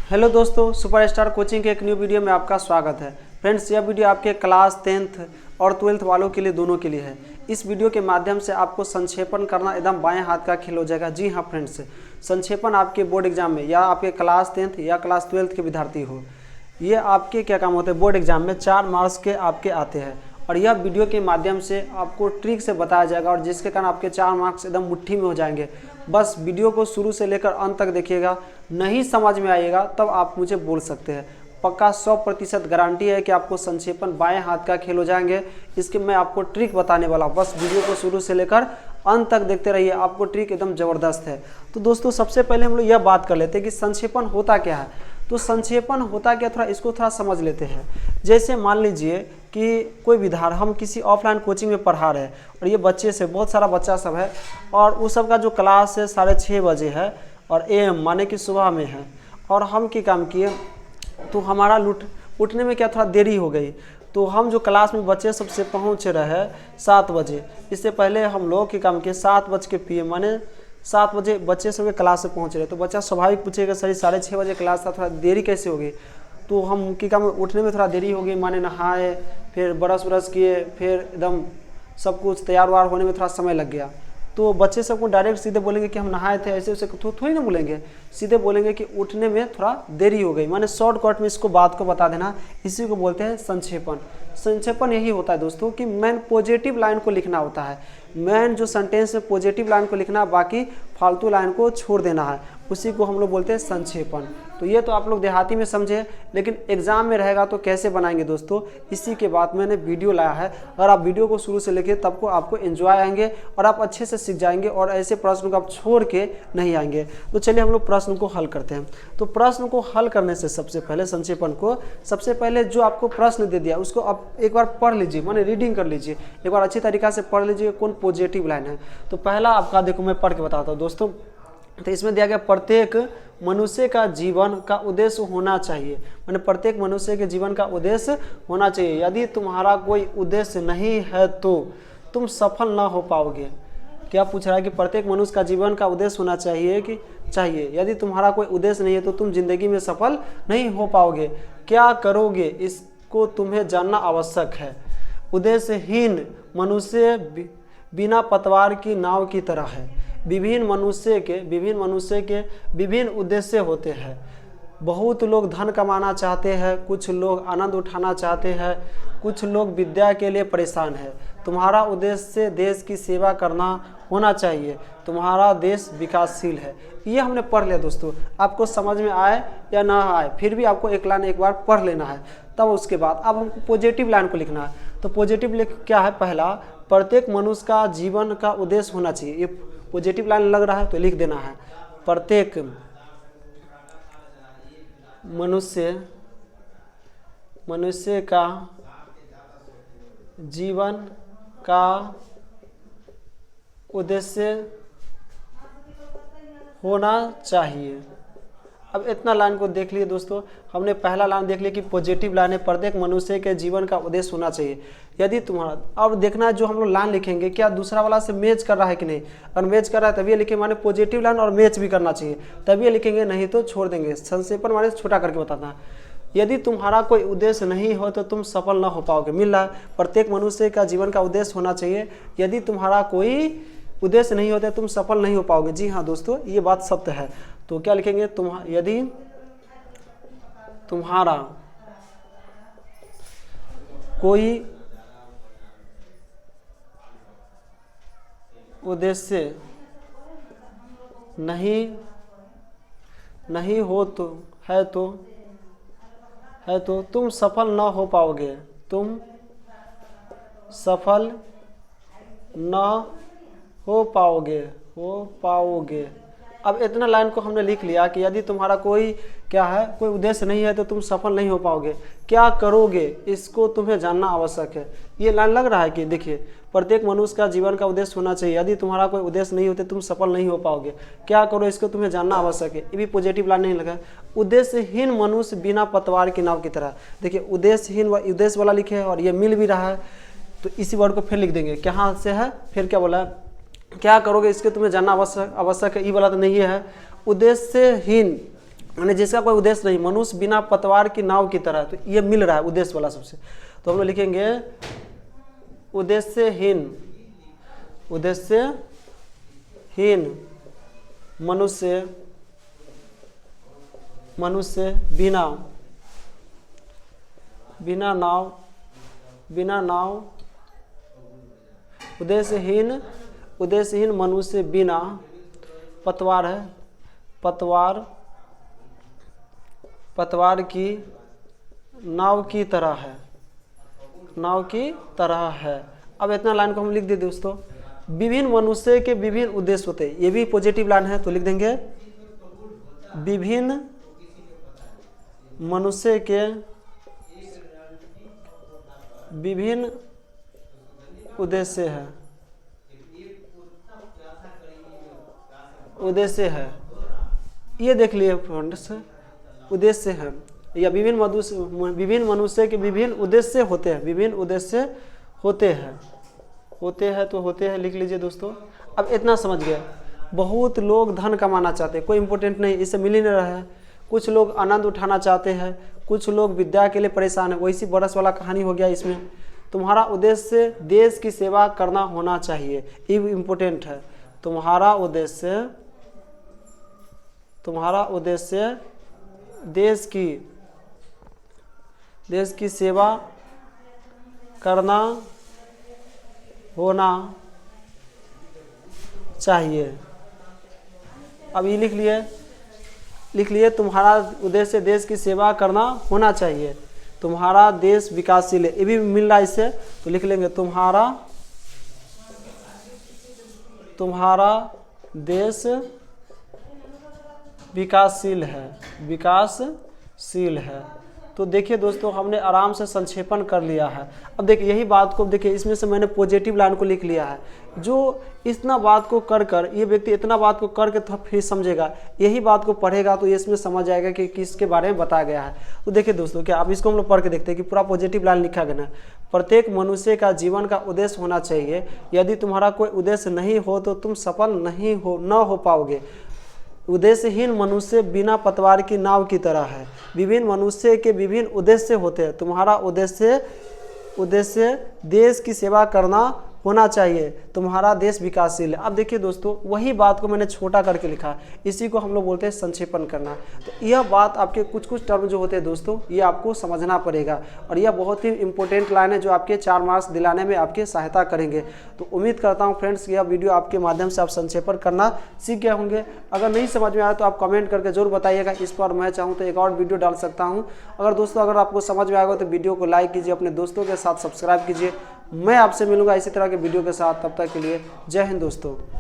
Hello दोस्तों, superstar coaching के एक न्यू वीडियो में आपका स्वागत है। फ्रेंड्स, यह वीडियो आपके क्लास 10th और 12th वालों के लिए दोनों के लिए है। इस वीडियो के माध्यम से आपको संक्षेपण करना एकदम बाएं हाथ का खेल हो जाएगा। जी हाँ फ्रेंड्स, संक्षेपण आपके बोर्ड एग्जाम में या आपके क्लास 10th या क्लास 12th के विद्यार्थी हो, ये आपके क्या काम होते हैं, बोर्ड एग्जाम में 4 मार्क्स के आपके आते हैं। और यह वीडियो के माध्यम से आपको ट्रिक से बताया जाएगा और जिसके कारण आपके 4 मार्क्स एकदम मुट्ठी में हो जाएंगे। बस वीडियो को शुरू से लेकर अंत तक देखिएगा। नहीं समझ में आएगा तब आप मुझे बोल सकते हैं। पक्का 100% गारंटी है कि आपको संक्षेपण बाएं हाथ का खेल हो जाएंगे। इसके मैं आपको ट्रिक बताने वाला हूँ, बस वीडियो को शुरू से लेकर अंत तक देखते रहिए। आपको ट्रिक एकदम ज़बरदस्त है। तो दोस्तों, सबसे पहले हम लोग यह बात कर लेते हैं कि संक्षेपण होता क्या है। तो संक्षेपण होता क्या, इसको थोड़ा समझ लेते हैं। जैसे मान लीजिए कि कोई विद्यार्थी, हम किसी ऑफलाइन कोचिंग में पढ़ा रहे हैं और ये बच्चे से बहुत सारा बच्चा सब है और उस सब का जो क्लास है 6:30 बजे है और AM माने कि सुबह में है। और हम क्या काम किए, तो हमारा उठने में क्या थोड़ा देरी हो गई। तो हम जो क्लास में बच्चे सबसे पहुँच रहे 7 बजे, इससे पहले हम लोग क्या काम किए 7 PM माने 7 बजे बच्चे सब क्लास से पहुँच रहे। तो बच्चा स्वाभाविक पूछेगा सर 6:30 बजे क्लास था, थोड़ा देरी कैसे हो गई। तो हम क्या काम, उठने में थोड़ा देरी हो गई, माने नहाए, फिर ब्रश किए, फिर एकदम सब कुछ तैयार वार होने में थोड़ा समय लग गया। तो बच्चे सबको डायरेक्ट सीधे बोलेंगे कि हम नहाए थे, ऐसे वैसे थोड़ी ना बोलेंगे। सीधे बोलेंगे कि उठने में थोड़ा देरी हो गई। माने शॉर्टकट में इसको बात को बता देना, इसी को बोलते हैं संक्षेपण। संक्षेपण यही होता है दोस्तों कि मेन पॉजिटिव लाइन को लिखना होता है। मेन जो सेंटेंस में पॉजिटिव लाइन को लिखना, बाकी फालतू लाइन को छोड़ देना है, उसी को हम लोग बोलते हैं संक्षेपण। तो ये तो आप लोग देहाती में समझे, लेकिन एग्जाम में रहेगा तो कैसे बनाएंगे दोस्तों, इसी के बाद मैंने वीडियो लाया है। अगर आप वीडियो को शुरू से लेके तब को आपको एंजॉय आएंगे और आप अच्छे से सीख जाएंगे और ऐसे प्रश्न को आप छोड़ के नहीं आएंगे। तो चलिए हम लोग प्रश्न को हल करते हैं। तो प्रश्न को हल करने से सबसे पहले संक्षेपण को, सबसे पहले जो आपको प्रश्न दे दिया उसको आप एक बार पढ़ लीजिए, माने रीडिंग कर लीजिए, एक बार अच्छी तरीक़ा से पढ़ लीजिए कौन पॉजिटिव लाइन है। तो पहला आपका देखो, मैं पढ़ के बताता हूँ दोस्तों। तो इसमें दिया गया प्रत्येक मनुष्य का जीवन का उद्देश्य होना चाहिए। माने प्रत्येक मनुष्य के जीवन का उद्देश्य होना चाहिए। यदि तुम्हारा कोई उद्देश्य नहीं है तो तुम सफल ना हो पाओगे। क्या पूछ रहा है कि प्रत्येक मनुष्य का जीवन का उद्देश्य होना चाहिए कि चाहिए। यदि तुम्हारा कोई उद्देश्य नहीं है तो तुम जिंदगी में सफल नहीं हो पाओगे। क्या करोगे इसको तुम्हें जानना आवश्यक है। उद्देश्यहीन मनुष्य बिना पतवार की नाव की तरह है। विभिन्न मनुष्य के विभिन्न उद्देश्य होते हैं। बहुत लोग धन कमाना चाहते हैं, कुछ लोग आनंद उठाना चाहते हैं, कुछ लोग विद्या के लिए परेशान है। तुम्हारा उद्देश्य देश की सेवा करना होना चाहिए। तुम्हारा देश विकासशील है। ये हमने पढ़ लिया दोस्तों। आपको समझ में आए या ना आए, फिर भी आपको एक लाइन एक बार पढ़ लेना है। तब उसके बाद अब हमको पॉजिटिव लाइन को लिखना है। तो पॉजिटिव क्या है, पहला प्रत्येक मनुष्य का जीवन का उद्देश्य होना चाहिए। ये पॉजिटिव लाइन लग रहा है तो लिख देना है, प्रत्येक मनुष्य का जीवन का उद्देश्य होना चाहिए। अब इतना लाइन को देख लिए दोस्तों। हमने पहला लाइन देख लिया कि पॉजिटिव लाइन है, प्रत्येक मनुष्य के जीवन का उद्देश्य होना चाहिए। यदि तुम्हारा, अब देखना है जो हम लोग लाइन लिखेंगे क्या दूसरा वाला से मैच कर रहा है कि नहीं। अगर मैच कर रहा है तभी ये लिखेंगे, माने पॉजिटिव लाइन और मैच भी करना चाहिए तभी ये लिखेंगे, नहीं तो छोड़ देंगे। संक्षेपण माने छोटा करके बताना है। यदि तुम्हारा कोई उद्देश्य नहीं हो तो तुम सफल ना हो पाओगे। मिल रहा है, प्रत्येक मनुष्य का जीवन का उद्देश्य होना चाहिए। यदि तुम्हारा कोई उद्देश्य नहीं होता तुम सफल नहीं हो पाओगे। जी हाँ दोस्तों, ये बात सत्य है। तो क्या लिखेंगे, यदि तुम्हारा कोई उद्देश्य नहीं हो तो तुम सफल ना हो पाओगे। तुम सफल ना हो पाओगे। अब इतना लाइन को हमने लिख लिया कि यदि तुम्हारा कोई उद्देश्य नहीं है तो तुम सफल नहीं हो पाओगे। क्या करोगे इसको तुम्हें जानना आवश्यक है। ये लाइन लग रहा है कि देखिए, प्रत्येक मनुष्य का जीवन का उद्देश्य होना चाहिए। यदि तुम्हारा कोई उद्देश्य नहीं होते तुम सफल नहीं हो पाओगे। क्या करो इसको तुम्हें जानना आवश्यक है। ये भी पॉजिटिव लाइन नहीं लगा। उद्देश्यहीन मनुष्य बिना पतवार की नाव की तरह। देखिए, उद्देश्यहीन उद्देश्य वाला लिखे है और ये मिल भी रहा है, तो इसी वर्ड को फिर लिख देंगे। कहाँ से है, फिर क्या बोला है, क्या करोगे इसके तुम्हें जानना आवश्यक है। ई वाला तो नहीं है। उद्देश्यहीन यानी जिसका कोई उद्देश्य नहीं, मनुष्य बिना पतवार की नाव की तरह। तो ये मिल रहा है उद्देश्य वाला सबसे। तो हम लोग लिखेंगे उद्देश्यहीन, उद्देश्यहीन मनुष्य, मनुष्य बिना नाव, उद्देश्यहीन मनुष्य बिना पतवार है, पतवार की नाव की तरह है, नाव की तरह है। अब इतना लाइन को हम लिख दे दोस्तों। विभिन्न मनुष्य के विभिन्न उद्देश्य होते हैं, ये भी पॉजिटिव लाइन है, तो लिख देंगे विभिन्न मनुष्य के विभिन्न उद्देश्य है, उद्देश्य है। ये देख लिए फ्रेंड्स, उद्देश्य है, या विभिन्न मनुष्य के विभिन्न उद्देश्य होते हैं, विभिन्न उद्देश्य होते हैं, तो होते हैं लिख लीजिए दोस्तों। अब इतना समझ गए। बहुत लोग धन कमाना चाहते हैं, कोई इंपॉर्टेंट नहीं, इससे मिल ही नहीं रहा है। कुछ लोग आनंद उठाना चाहते हैं, कुछ लोग विद्या के लिए परेशान है, वैसी बरस वाला कहानी हो गया इसमें। तुम्हारा उद्देश्य देश की सेवा करना होना चाहिए, ये इम्पोर्टेंट है। तुम्हारा उद्देश्य देश की सेवा करना होना चाहिए। अब ये लिख लिए तुम्हारा उद्देश्य देश की सेवा करना होना चाहिए। तुम्हारा देश विकासशील है, ये भी मिल रहा है इससे, तो लिख लेंगे तुम्हारा देश विकासशील है। तो देखिए दोस्तों, हमने आराम से संक्षेपण कर लिया है। अब देखिए यही बात को देखिए, इसमें से मैंने पॉजिटिव लाइन को लिख लिया है। जो इतना बात को कर ये व्यक्ति इतना बात को करके तो फिर समझेगा, यही बात को पढ़ेगा तो ये इसमें समझ आएगा कि किसके बारे में बताया गया है। तो देखिए दोस्तों, क्या आप इसको हम लोग पढ़ के देखते हैं कि पूरा पॉजिटिव लाइन लिखा गया है। प्रत्येक मनुष्य का जीवन का उद्देश्य होना चाहिए। यदि तुम्हारा कोई उद्देश्य नहीं हो तो तुम सफल न हो पाओगे। उद्देश्यहीन मनुष्य बिना पतवार की नाव की तरह है। विभिन्न मनुष्य के विभिन्न उद्देश्य होते हैं। तुम्हारा उद्देश्य देश की सेवा करना होना चाहिए। तुम्हारा देश विकासशील है। अब देखिए दोस्तों, वही बात को मैंने छोटा करके लिखा, इसी को हम लोग बोलते हैं संक्षेपण करना। तो यह बात आपके कुछ टर्म जो होते हैं दोस्तों, ये आपको समझना पड़ेगा, और यह बहुत ही इंपॉर्टेंट लाइन है जो आपके 4 मार्क्स दिलाने में आपकी सहायता करेंगे। तो उम्मीद करता हूँ फ्रेंड्स, यह वीडियो आपके माध्यम से आप संक्षेपण करना सीख गए होंगे। अगर नहीं समझ में आया तो आप कमेंट करके जरूर बताइएगा। इस पर मैं चाहूँ तो एक और वीडियो डाल सकता हूँ। अगर आपको समझ में आएगा तो वीडियो को लाइक कीजिए, अपने दोस्तों के साथ सब्सक्राइब कीजिए। मैं आपसे मिलूंगा इसी तरह के वीडियो के साथ। तब तक के लिए जय हिंद दोस्तों।